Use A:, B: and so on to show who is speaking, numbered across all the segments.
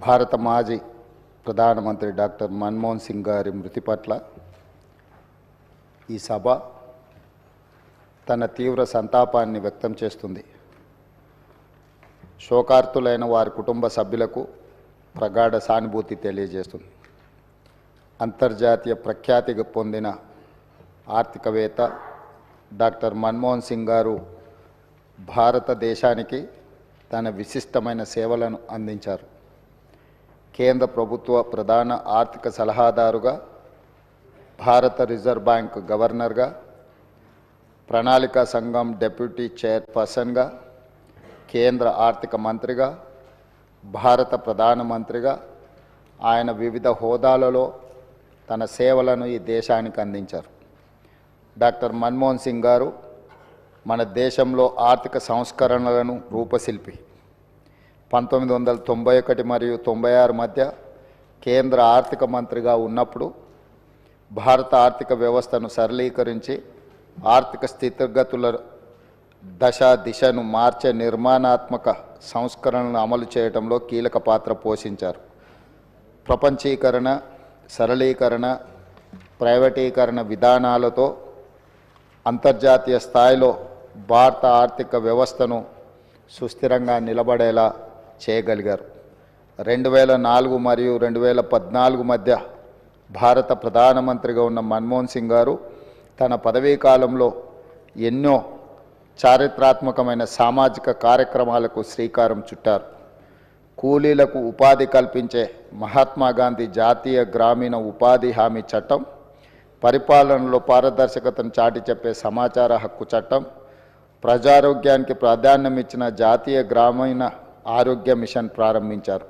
A: భారత మాజీ ప్రధానమంత్రి డాక్టర్ మన్మోహన్ సింగ్ గారి మృతి పట్ల ఈ సభ తన తీవ్ర సంతాపాన్ని వ్యక్తం చేస్తుంది. శోకార్తులైన వారి కుటుంబ సభ్యులకు ప్రగాఢ సానుభూతి తెలియజేస్తుంది. అంతర్జాతీయ ప్రఖ్యాతి పొందిన ఆర్థికవేత్త డాక్టర్ మన్మోహన్ సింగ్ గారు భారతదేశానికి తన విశిష్టమైన సేవలను అందించారు. కేంద్ర ప్రభుత్వ ప్రధాన ఆర్థిక సలహాదారుగా, భారత రిజర్వ్ బ్యాంక్ గవర్నర్గా, ప్రణాళికా సంఘం డెప్యూటీ చైర్పర్సన్గా, కేంద్ర ఆర్థిక మంత్రిగా, భారత ప్రధానమంత్రిగా ఆయన వివిధ హోదాలలో తన సేవలను ఈ దేశానికి అందించారు. డాక్టర్ మన్మోహన్ సింగ్ గారు మన దేశంలో ఆర్థిక సంస్కరణలను రూపశిల్పి. 1991 మరియు 96 మధ్య కేంద్ర ఆర్థిక మంత్రిగా ఉన్నప్పుడు భారత ఆర్థిక వ్యవస్థను సరళీకరించి ఆర్థిక స్థితిగతుల దిశను మార్చే నిర్మాణాత్మక సంస్కరణలను అమలు చేయడంలో కీలక పాత్ర పోషించారు. ప్రపంచీకరణ, సరళీకరణ, ప్రైవేటీకరణ విధానాలతో అంతర్జాతీయ స్థాయిలో భారత ఆర్థిక వ్యవస్థను సుస్థిరంగా నిలబడేలా చేయగలిగారు. 2004 మరియు 2014 మధ్య భారత ప్రధానమంత్రిగా ఉన్న మన్మోహన్ సింగ్ గారు తన పదవీ కాలంలో ఎన్నో చారిత్రాత్మకమైన సామాజిక కార్యక్రమాలకు శ్రీకారం చుట్టారు. కూలీలకు ఉపాధి కల్పించే మహాత్మా గాంధీ జాతీయ గ్రామీణ ఉపాధి హామీ చట్టం, పరిపాలనలో పారదర్శకతను చాటి చెప్పే సమాచార హక్కు చట్టం, ప్రజారోగ్యానికి ప్రాధాన్యం ఇచ్చిన జాతీయ గ్రామీణ ఆరోగ్య మిషన్ ప్రారంభించారు.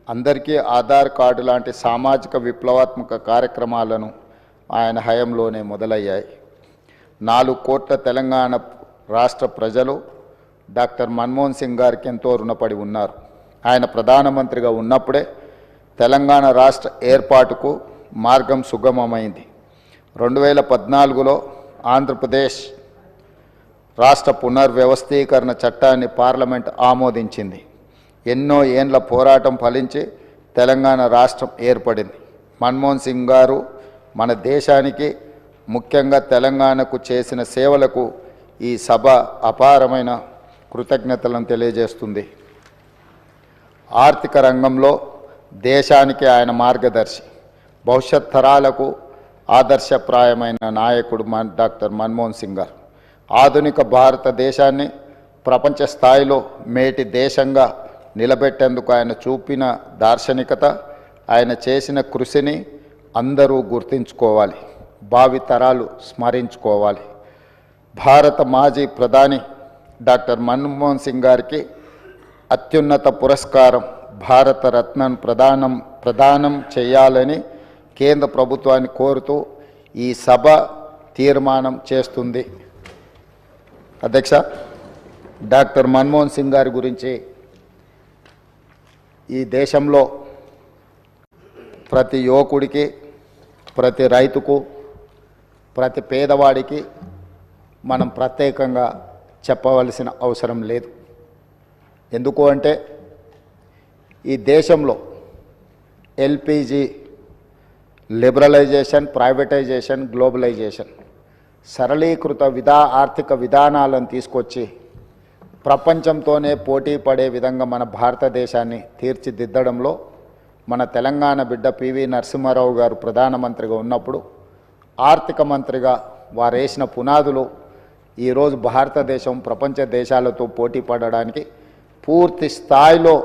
A: అందరికీ ఆధార్ కార్డు లాంటి సామాజిక విప్లవాత్మక కార్యక్రమాలను ఆయన హయాంలోనే మొదలయ్యాయి. 4 కోట్ల తెలంగాణ రాష్ట్ర ప్రజలు డాక్టర్ మన్మోహన్ సింగ్ గారికి ఎంతో రుణపడి ఉన్నారు. ఆయన ప్రధానమంత్రిగా ఉన్నప్పుడే తెలంగాణ రాష్ట్ర ఏర్పాటుకు మార్గం సుగమమైంది. 2014లో ఆంధ్రప్రదేశ్ రాష్ట్ర పునర్వ్యవస్థీకరణ చట్టాన్ని పార్లమెంట్ ఆమోదించింది. ఎన్నో ఏండ్ల పోరాటం ఫలించి తెలంగాణ రాష్ట్రం ఏర్పడింది. మన్మోహన్ సింగ్ గారు మన దేశానికి, ముఖ్యంగా తెలంగాణకు చేసిన సేవలకు ఈ సభ అపారమైన కృతజ్ఞతలను తెలియజేస్తుంది. ఆర్థిక రంగంలో దేశానికి ఆయన మార్గదర్శి, భవిష్యత్ తరాలకు ఆదర్శప్రాయమైన నాయకుడు డాక్టర్ మన్మోహన్ సింగ్ గారు. ఆధునిక భారతదేశాన్ని ప్రపంచ స్థాయిలో మేటి దేశంగా నిలబెట్టేందుకు ఆయన చూపిన దార్శనికత, ఆయన చేసిన కృషిని అందరూ గుర్తుంచుకోవాలి, భావితరాలు స్మరించుకోవాలి. భారత మాజీ ప్రధాని డాక్టర్ మన్మోహన్ సింగ్ గారికి అత్యున్నత పురస్కారం భారతరత్నను ప్రదానం చేయాలని కేంద్ర ప్రభుత్వాన్ని కోరుతూ ఈ సభ తీర్మానం చేస్తుంది. అధ్యక్ష, డాక్టర్ మన్మోహన్ సింగ్ గారి గురించి ఈ దేశంలో ప్రతి యువకుడికి, ప్రతి రైతుకు, ప్రతి పేదవాడికి మనం ప్రత్యేకంగా చెప్పవలసిన అవసరం లేదు. ఎందుకు అంటే ఈ దేశంలో ఎల్పిజి లిబరలైజేషన్, ప్రైవేటైజేషన్, గ్లోబలైజేషన్, సరళీకృత ఆర్థిక విధానాలను తీసుకొచ్చి ప్రపంచంతోనే పోటీ పడే విధంగా మన భారతదేశాన్ని తీర్చిదిద్దడంలో మన తెలంగాణ బిడ్డ పివి నరసింహారావు గారు ప్రధానమంత్రిగా ఉన్నప్పుడు ఆర్థిక మంత్రిగా వారు వేసిన పునాదులు ఈరోజు భారతదేశం ప్రపంచ దేశాలతో పోటీ పడడానికి పూర్తి స్థాయిలో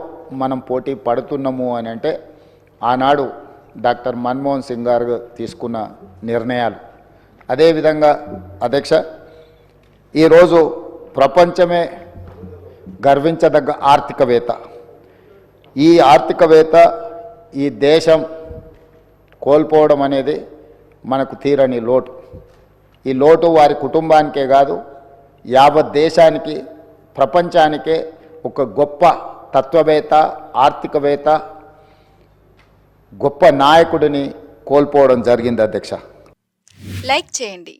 A: మనం పోటీ పడుతున్నాము అని అంటే ఆనాడు డాక్టర్ మన్మోహన్ సింగ్ గారు తీసుకున్న నిర్ణయాలు. అదేవిధంగా అధ్యక్ష, ఈరోజు ప్రపంచమే గర్వించదగ్గ ఆర్థికవేత్త, ఈ ఆర్థికవేత్త ఈ దేశం కోల్పోవడం అనేది మనకు తీరని లోటు. ఈ లోటు వారి కుటుంబానికే కాదు, యావత్ దేశానికి, ప్రపంచానికే ఒక గొప్ప తత్వవేత్త, ఆర్థికవేత్త, గొప్ప నాయకుడిని కోల్పోవడం జరిగింది. అధ్యక్ష,
B: లైక్ చేయండి.